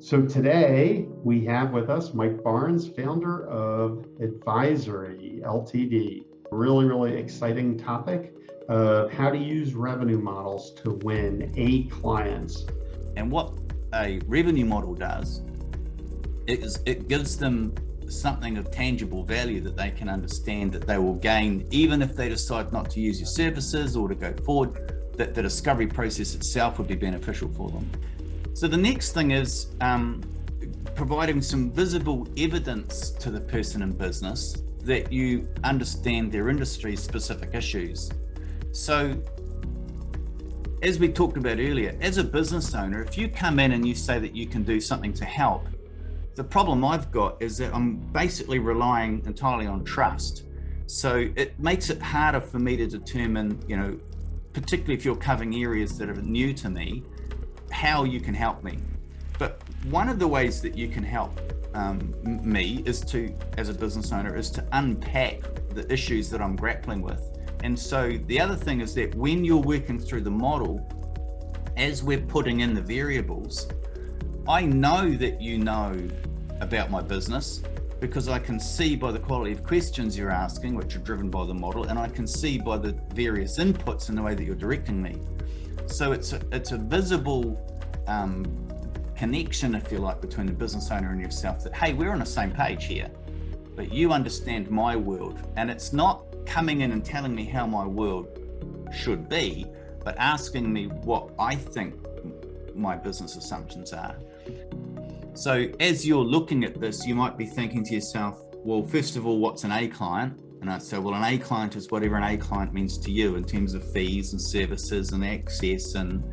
So today we have with us Mike Barnes, founder of Advisory Ltd. Really exciting topic of how to use revenue models to win A clients. And what a revenue model does is it gives them something of tangible value that they can understand that they will gain, even if they decide not to use your services or to go forward, that the discovery process itself would be beneficial for them. So the next thing is providing some visible evidence to the person in business that you understand their industry specific issues. So as we talked about earlier, as a business owner, if you come in and you say that you can do something to help, the problem I've got is that I'm basically relying entirely on trust. So it makes it harder for me to determine, particularly if you're covering areas that are new to me, how you can help me. But one of the ways that you can help me is to, as a business owner, is to unpack the issues that I'm grappling with. And so the other thing is that when you're working through the model, as we're putting in the variables, I know that you know about my business because I can see by the quality of questions you're asking, which are driven by the model, and I can see by the various inputs in the way that you're directing me. So it's a visible connection, if you like, between the business owner and yourself that, hey, we're on the same page here, but you understand my world. And it's not coming in and telling me how my world should be, but asking me what I think my business assumptions are. So as you're looking at this, you might be thinking to yourself, well, first of all, what's an A client? And I'd say, well, an A client is whatever an A client means to you in terms of fees and services and access and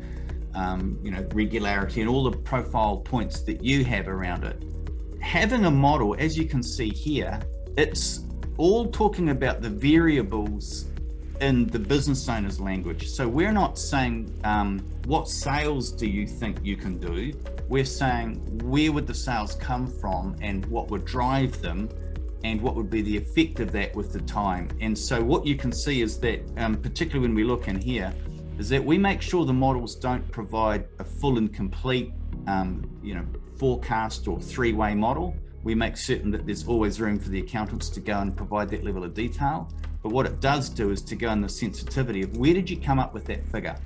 regularity and all the profile points that you have around it. Having a model, as you can see here, it's all talking about the variables in the business owner's language. So we're not saying what sales do you think you can do? We're saying where would the sales come from and what would drive them and what would be the effect of that with the time. And so what you can see is that, particularly when we look in here, is that we make sure the models don't provide a full and complete forecast or three-way model. We make certain that there's always room for the accountants to go and provide that level of detail. But what it does do is to go in the sensitivity of where did you come up with that figure?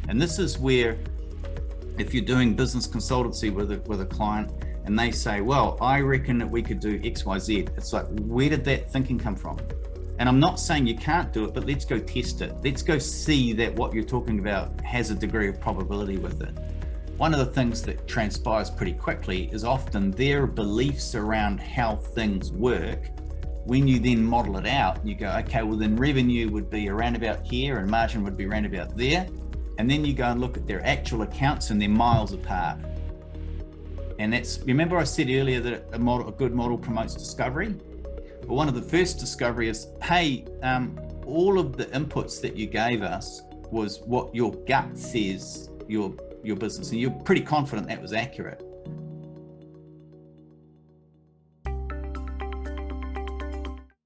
And this is where, if you're doing business consultancy with a client and they say, well, I reckon that we could do X, Y, Z. It's like, where did that thinking come from? And I'm not saying you can't do it, but let's go test it. Let's go see that what you're talking about has a degree of probability with it. One of the things that transpires pretty quickly is often their beliefs around how things work. When you then model it out, you go, okay, well then revenue would be around about here and margin would be around about there. And then you go and look at their actual accounts and they're miles apart. And remember I said earlier that a good model promotes discovery? Well, one of the first discovery is, hey, all of the inputs that you gave us was what your gut says your business, and you're pretty confident that was accurate.